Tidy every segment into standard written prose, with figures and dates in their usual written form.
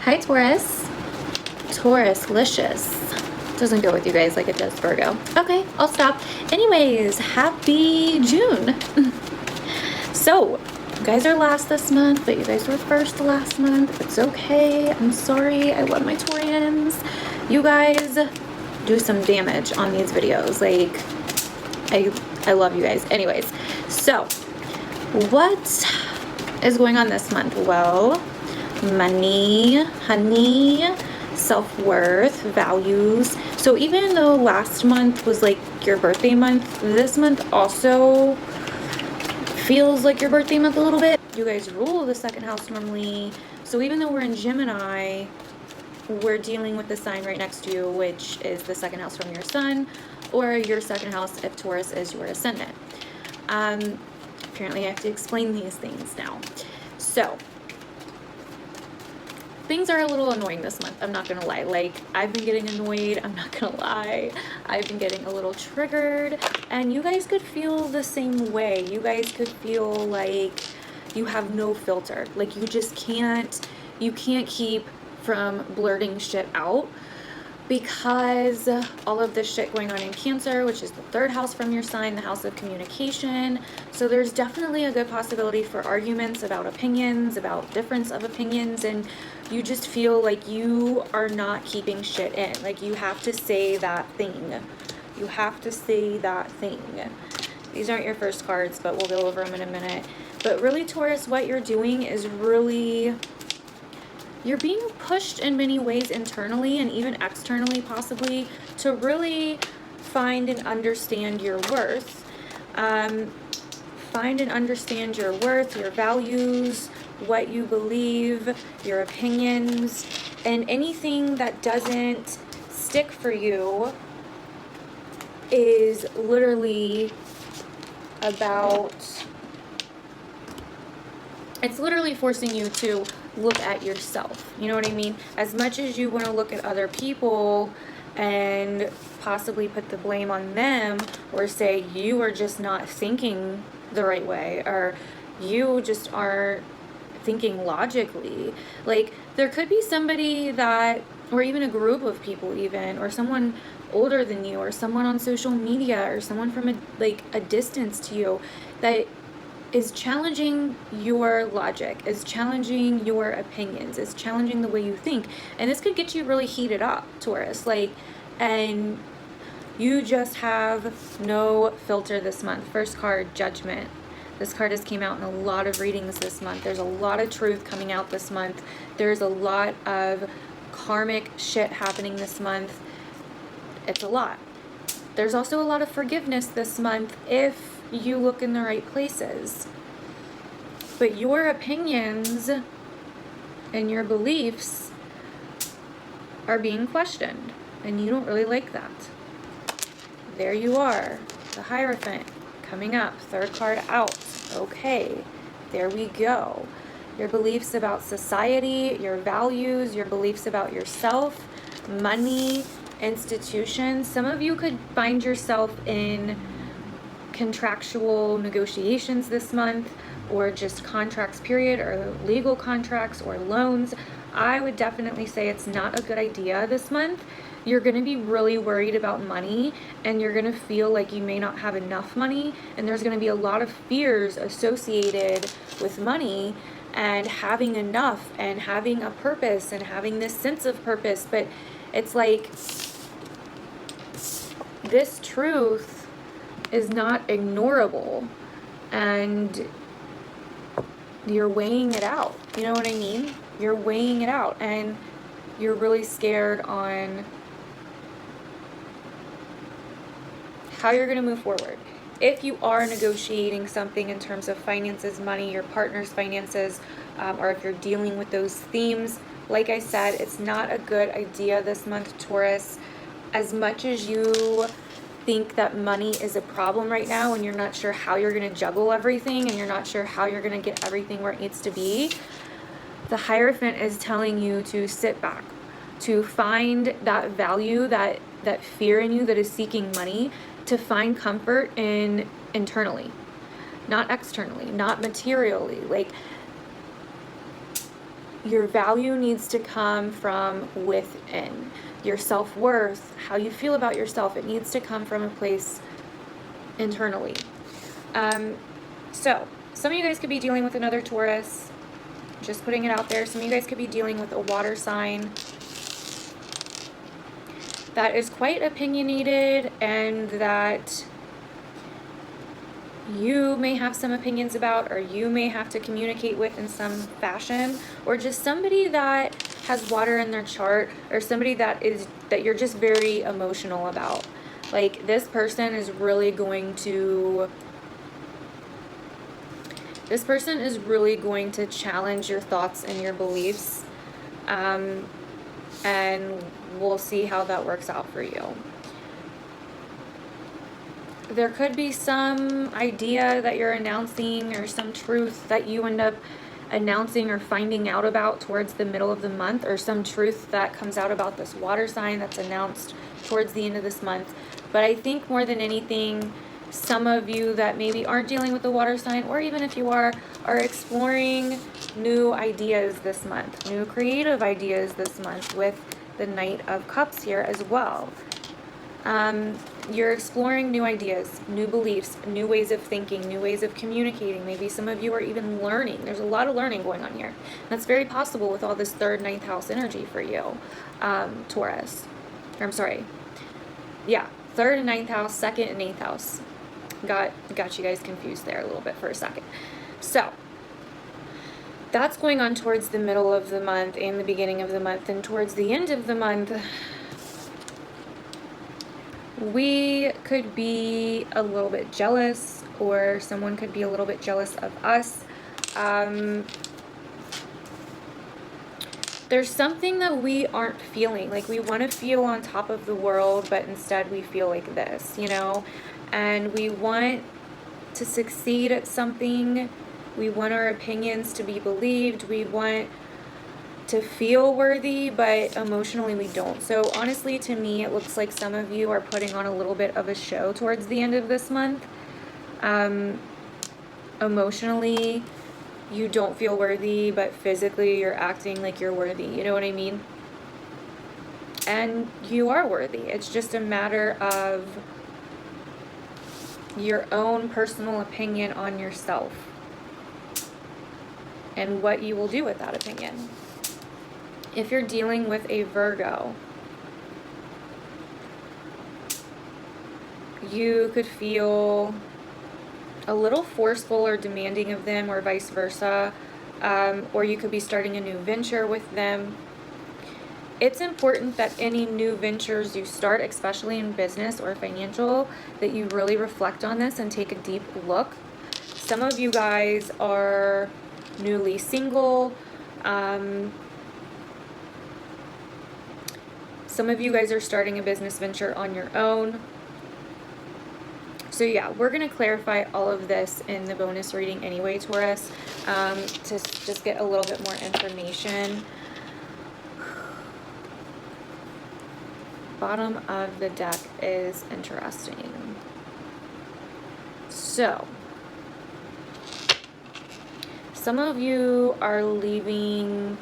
Hi, Taurus. Taurus-licious. Doesn't go with you guys like it does Virgo. Okay, I'll stop. Anyways, happy June. So, you guys are last this month, but you guys were first last month. It's okay. I'm sorry. I love my Taurians. You guys do some damage on these videos. Like, I love you guys. Anyways, so what is going on this month? Well, money, honey, self-worth, values. So even though last month was like your birthday month, this month also feels like your birthday month a little bit. You guys rule the second house normally. So even though we're in Gemini, we're dealing with the sign right next to you, which is the second house from your sun, or your second house if Taurus is your ascendant. Apparently I have to explain these things now. So things are a little annoying this month, I'm not gonna lie. Like, I've been getting annoyed, I'm not gonna lie. I've been getting a little triggered, and you guys could feel the same way. You guys could feel like you have no filter. Like, you just can't keep from blurting shit out, because all of this shit going on in Cancer, which is the third house from your sign, the house of communication. So there's definitely a good possibility for arguments about opinions, about difference of opinions, and you just feel like you are not keeping shit in. Like, you have to say that thing. You have to say that thing. These aren't your first cards, but we'll go over them in a minute. But really, Taurus, what you're doing is really, you're being pushed in many ways internally and even externally possibly to really find and understand your worth. Find and understand your worth, your values, what you believe, your opinions, and anything that doesn't stick for you is literally about, it's literally forcing you to look at yourself. You know what I mean? As much as you want to look at other people and possibly put the blame on them, or say you are just not thinking the right way, or you just aren't thinking logically. Like, there could be somebody that, or even a group of people even, or someone older than you, or someone on social media, or someone from a distance to you, that is challenging your logic, is challenging your opinions, is challenging the way you think. And this could get you really heated up, Taurus. Like, and you just have no filter this month. First card, Judgment. This card has came out in a lot of readings this month. There's a lot of truth coming out this month. There's a lot of karmic shit happening this month. It's a lot. There's also a lot of forgiveness this month if you look in the right places. But your opinions and your beliefs are being questioned, and you don't really like that. There you are, the Hierophant coming up, third card out. Okay, there we go. Your beliefs about society, your values, your beliefs about yourself, money, institutions. Some of you could find yourself in contractual negotiations this month, or just contracts period, or legal contracts, or loans. I would definitely say it's not a good idea this month. You're going to be really worried about money, and you're going to feel like you may not have enough money, and there's going to be a lot of fears associated with money and having enough and having a purpose and having this sense of purpose. But it's like, this truth is not ignorable, and you're weighing it out. You know what I mean? You're weighing it out, and you're really scared on how you're going to move forward. If you are negotiating something in terms of finances, money, your partner's finances, or if you're dealing with those themes, like I said, it's not a good idea this month, Taurus. As much as you think that money is a problem right now, and you're not sure how you're going to juggle everything, and you're not sure how you're going to get everything where it needs to be, the Hierophant is telling you to sit back, to find that value, that fear in you that is seeking money, to find comfort in internally, not externally, not materially. Like, Your value needs to come from within. Your self-worth, how you feel about yourself, it needs to come from a place internally. So, some of you guys could be dealing with another Taurus. Just putting it out there. Some of you guys could be dealing with a water sign that is quite opinionated and that you may have some opinions about, or you may have to communicate with in some fashion, or just somebody that has water in their chart, or somebody that you're just very emotional about. Like, this person is really going to challenge your thoughts and your beliefs, and we'll see how that works out for you. There could be some idea that you're announcing, or some truth that you end up announcing or finding out about towards the middle of the month, or some truth that comes out about this water sign that's announced towards the end of this month. But I think more than anything, some of you that maybe aren't dealing with the water sign, or even if you are exploring new ideas this month, new creative ideas this month with the Knight of Cups here as well. You're exploring new ideas, new beliefs, new ways of thinking, new ways of communicating. Maybe some of you are even learning. There's a lot of learning going on here. That's very possible with all this 3rd, 9th house energy for you, Taurus. Or, I'm sorry. Yeah, 3rd and 9th house, 2nd and 8th house. Got you guys confused there a little bit for a second. So, that's going on towards the middle of the month and the beginning of the month, and towards the end of the month, we could be a little bit jealous, or someone could be a little bit jealous of us. There's something that we aren't feeling. Like, we want to feel on top of the world, but instead we feel like this, you know? And we want to succeed at something. We want our opinions to be believed. We want to feel worthy, but emotionally we don't. So honestly, to me, it looks like some of you are putting on a little bit of a show towards the end of this month. Emotionally, you don't feel worthy, but physically you're acting like you're worthy. You know what I mean? And you are worthy. It's just a matter of your own personal opinion on yourself and what you will do with that opinion. If you're dealing with a Virgo, you could feel a little forceful or demanding of them, or vice versa, or you could be starting a new venture with them. It's important that any new ventures you start, especially in business or financial, that you really reflect on this and take a deep look. Some of you guys are newly single. Some of you guys are starting a business venture on your own. So yeah, we're going to clarify all of this in the bonus reading anyway, Taurus, to just get a little bit more information. Bottom of the deck is interesting. So, some of you are leaving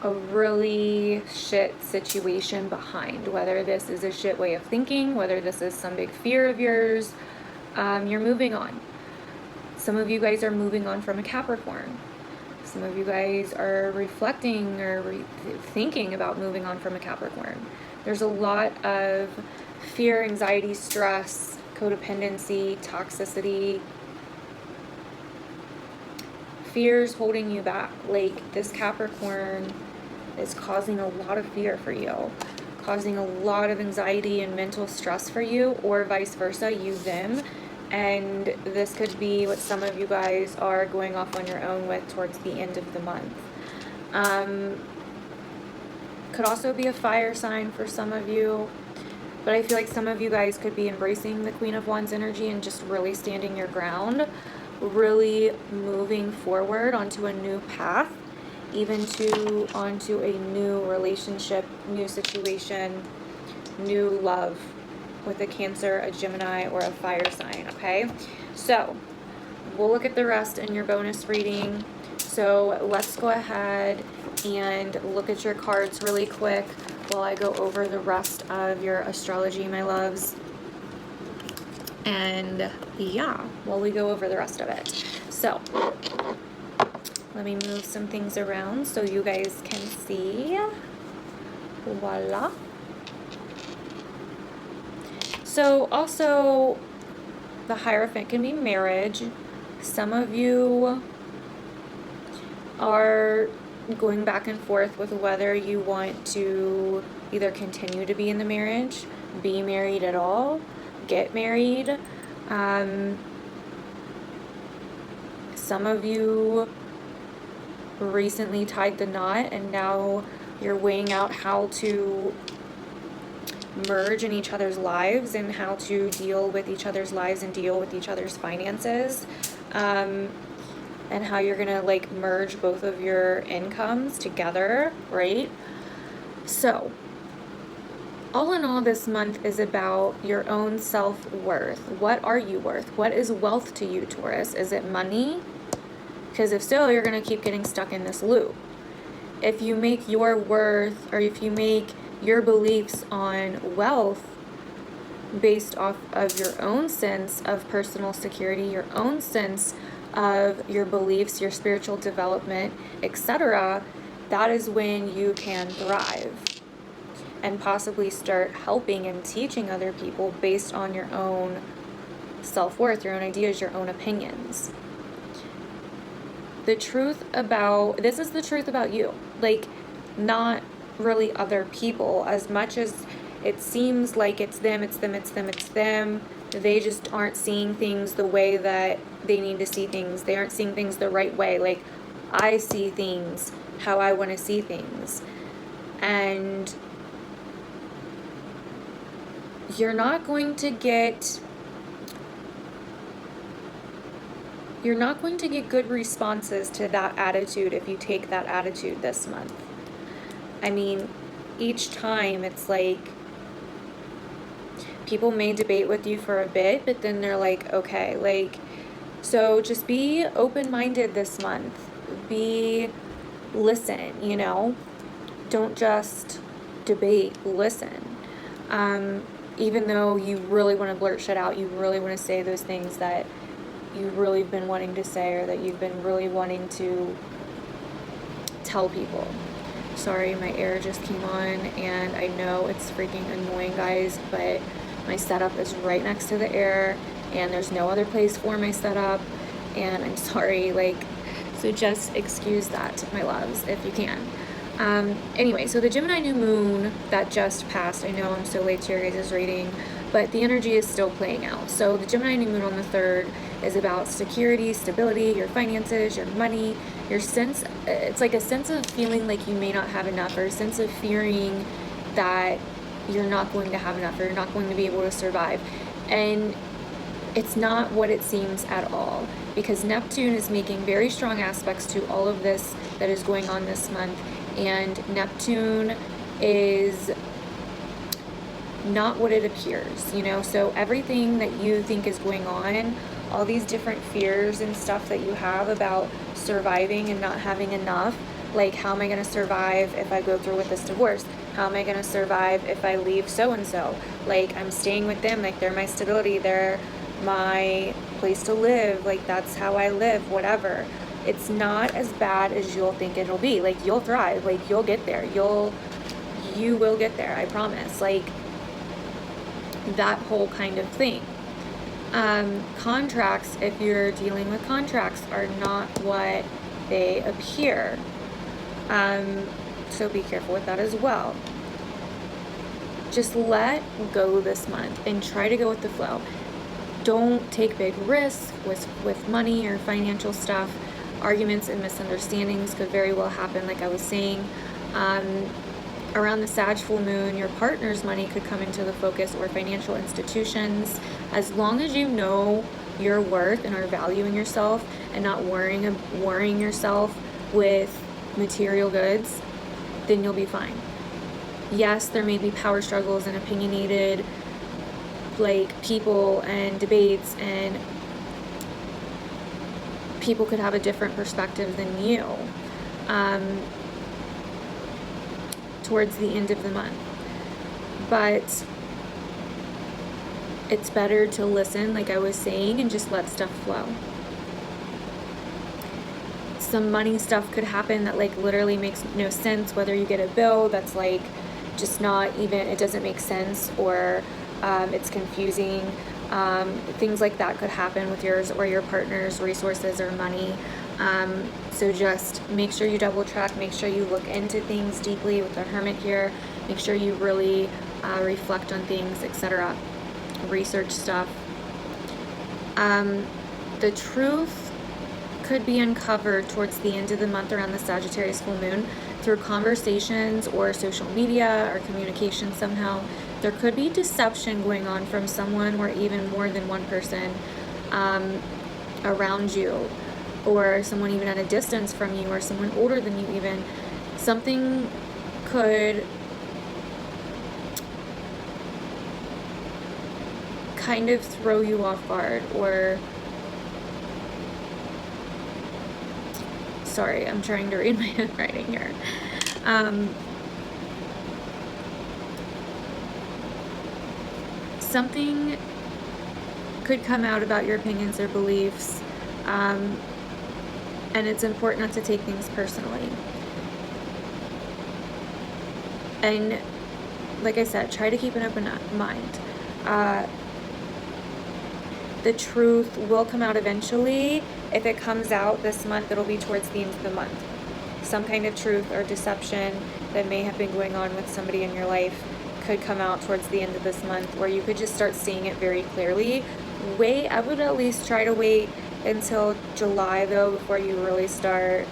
a really shit situation behind, whether this is a shit way of thinking, whether this is some big fear of yours. You're moving on. Some of you guys are moving on from a Capricorn. Some of you guys are reflecting or thinking about moving on from a Capricorn. There's a lot of fear, anxiety, stress, codependency, toxicity, fears holding you back. Like, this Capricorn is causing a lot of fear for you, causing a lot of anxiety and mental stress for you, or vice versa, you them. And this could be what some of you guys are going off on your own with towards the end of the month. Could also be a fire sign for some of you, but I feel like some of you guys could be embracing the Queen of Wands energy and just really standing your ground, really moving forward onto a new path, even onto a new relationship, new situation, new love with a Cancer, a Gemini, or a fire sign, okay? So we'll look at the rest in your bonus reading. So let's go ahead and look at your cards really quick while I go over the rest of your astrology, my loves. And yeah, while we go over the rest of it. So let me move some things around so you guys can see. Voila. So also, the Hierophant can be marriage. Some of you are going back and forth with whether you want to either continue to be in the marriage, be married at all, get married. Some of you recently tied the knot and now you're weighing out how to merge in each other's lives and how to deal with each other's lives and deal with each other's finances, and how you're gonna like merge both of your incomes together, right? So all in all, this month is about your own self-worth. What are you worth? What is wealth to you, Taurus? Is it money? Because if so, you're gonna keep getting stuck in this loop. If you make your worth, or if you make your beliefs on wealth based off of your own sense of personal security, your own sense of your beliefs, your spiritual development, etc., that is when you can thrive and possibly start helping and teaching other people based on your own self-worth, your own ideas, your own opinions. This is the truth about you, like not really other people, as much as it seems like it's them, they just aren't seeing things the way that they need to see things. They aren't seeing things the right way. Like, I see things how I want to see things. And you're not going to get good responses to that attitude if you take that attitude this month. I mean, each time it's like people may debate with you for a bit, but then they're like, okay, like, so just be open-minded this month. Listen, you know? Don't just debate, listen. Even though you really want to blurt shit out, you really want to say those things that you really have been wanting to say, or that you've been really wanting to tell people. Sorry, my air just came on, and I know it's freaking annoying, guys, but my setup is right next to the air, and there's no other place for my setup, and I'm sorry, like, so just excuse that, my loves, if you can. Anyway, so the Gemini new moon that just passed, I know I'm so late to your guys' reading, but the energy is still playing out. So the Gemini new moon on the 3rd is about security, stability, your finances, your money, your sense, it's like a sense of feeling like you may not have enough, or a sense of fearing that you're not going to have enough, or you're not going to be able to survive. And it's not what it seems at all, because Neptune is making very strong aspects to all of this that is going on this month, and Neptune is not what it appears, you know? So everything that you think is going on, all these different fears and stuff that you have about surviving and not having enough, like, how am I going to survive if I go through with this divorce? How am I going to survive if I leave so-and-so? Like, I'm staying with them, like, they're my stability, they're my place to live, like, that's how I live, whatever. It's not as bad as you'll think it'll be. Like, you'll thrive, like, you'll get there, you will get there, I promise. Like, that whole kind of thing. Contracts, if you're dealing with contracts, are not what they appear. So be careful with that as well. Just let go this month and try to go with the flow. Don't take big risks with money or financial stuff. Arguments and misunderstandings could very well happen, like I was saying. Around the Sag full moon, your partner's money could come into the focus, or financial institutions. As long as you know your worth and are valuing yourself and not worrying yourself with material goods, then you'll be fine. Yes, there may be power struggles and opinionated, like, people and debates, and people could have a different perspective than you. towards the end of the month. But it's better to listen, like I was saying, and just let stuff flow. Some money stuff could happen that like literally makes no sense, whether you get a bill that's like just not even, it doesn't make sense, or it's confusing. Things like that could happen with yours or your partner's resources or money. So just make sure you double check, make sure you look into things deeply with the Hermit here, make sure you really reflect on things, etc. Research stuff. The truth could be uncovered towards the end of the month around the Sagittarius full moon through conversations or social media or communication somehow. There could be deception going on from someone or even more than one person around you, or someone even at a distance from you, or someone older than you even. Something could kind of throw you off guard, or sorry, I'm trying to read my handwriting here. Something could come out about your opinions or beliefs, and it's important not to take things personally. And like I said, try to keep an open mind. The truth will come out eventually. If it comes out this month, it'll be towards the end of the month. Some kind of truth or deception that may have been going on with somebody in your life could come out towards the end of this month, where you could just start seeing it very clearly. I would at least try to wait until July though before you really start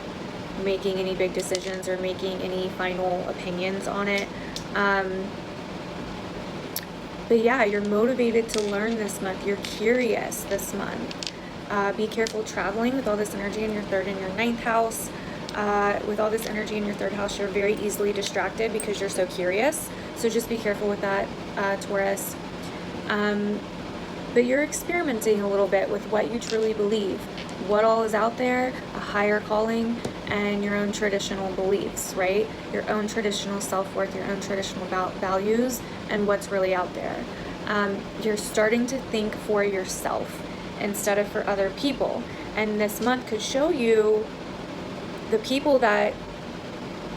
making any big decisions or making any final opinions on it. But yeah, you're motivated to learn this month. You're curious this month. Be careful traveling with all this energy in your 3rd and your 9th house. With all this energy in your 3rd house, you're very easily distracted because you're so curious. So just be careful with that, Taurus. But you're experimenting a little bit with what you truly believe, what all is out there, a higher calling, and your own traditional beliefs, right? Your own traditional self-worth, your own traditional values, and what's really out there. You're starting to think for yourself instead of for other people. And this month could show you the people that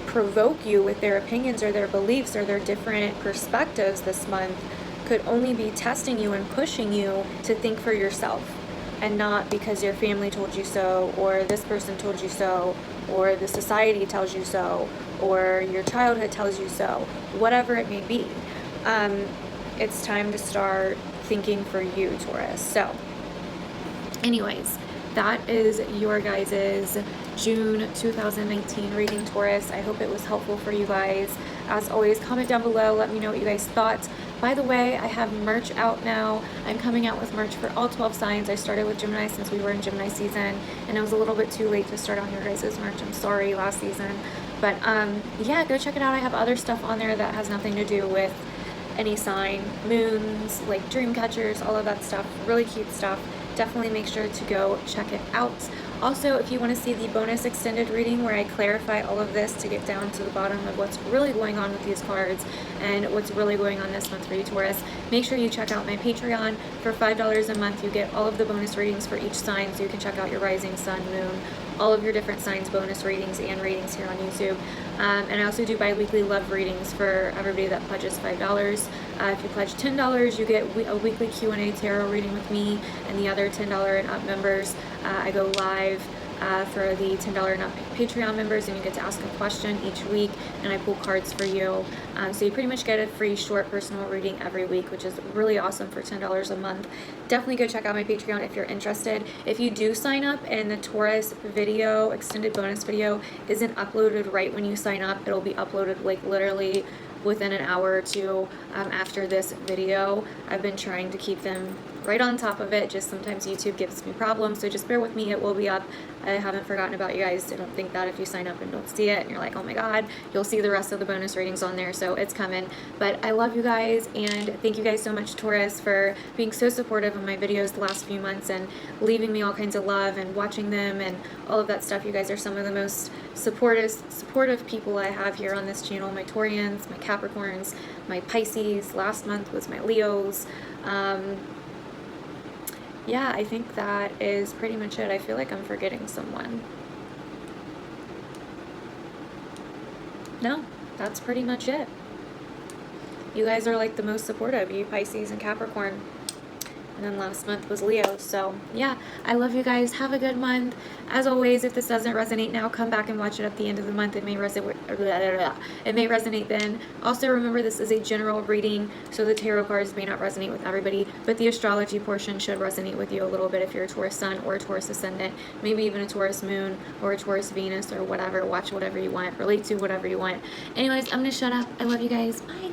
provoke you with their opinions or their beliefs or their different perspectives this month could only be testing you and pushing you to think for yourself, and not because your family told you so, or this person told you so, or the society tells you so, or your childhood tells you so, whatever it may be. It's time to start thinking for you, Taurus. So anyways, that is your guys's June 2019 reading, Taurus. I hope it was helpful for you guys. As always, comment down below, let me know what you guys thought. By the way, I have merch out now. I'm coming out with merch for all 12 signs. I started with Gemini since we were in Gemini season, and it was a little bit too late to start on your guys' merch. I'm sorry, last season. But yeah, go check it out. I have other stuff on there that has nothing to do with any sign, moons, like dream catchers, all of that stuff. Really cute stuff. Definitely make sure to go check it out. Also, if you want to see the bonus extended reading where I clarify all of this to get down to the bottom of what's really going on with these cards and what's really going on this month for you, Taurus, make sure you check out my Patreon. For $5 a month, you get all of the bonus readings for each sign, so you can check out your rising, sun, moon, all of your different signs, bonus readings and ratings here on YouTube. And I also do bi-weekly love readings for everybody that pledges $5. If you pledge $10, you get a weekly Q&A tarot reading with me and the other $10 and up members. I go live for the $10 and up Patreon members, and you get to ask a question each week, and I pull cards for you. So you pretty much get a free short personal reading every week, which is really awesome for $10 a month. Definitely go check out my Patreon if you're interested. If you do sign up and the Taurus video, extended bonus video, isn't uploaded right when you sign up, it'll be uploaded like literally within an hour or two after this video. I've been trying to keep them right on top of it. Just sometimes YouTube gives me problems, so just bear with me. It will be up. I haven't forgotten about you guys. I don't think that if you sign up and don't see it and you're like, oh my god, you'll see the rest of the bonus readings on there, so it's coming. But I love you guys, and thank you guys so much, Taurus, for being so supportive of my videos the last few months and leaving me all kinds of love and watching them and all of that stuff. You guys are some of the most supportive people I have here on this channel. My Taurians, my Capricorns, my Pisces. Last month was my Leos. Yeah, I think that is pretty much it. I feel like I'm forgetting someone. No, that's pretty much it. You guys are like the most supportive, you Pisces and Capricorn. And then last month was Leo. So yeah, I love you guys. Have a good month. As always, if this doesn't resonate now, come back and watch it at the end of the month. It may resonate. It may resonate then. Also remember, this is a general reading, so the tarot cards may not resonate with everybody, but the astrology portion should resonate with you a little bit if you're a Taurus sun or a Taurus ascendant, maybe even a Taurus moon or a Taurus Venus or whatever. Watch whatever you want. Relate to whatever you want. Anyways, I'm gonna shut up. I love you guys. Bye.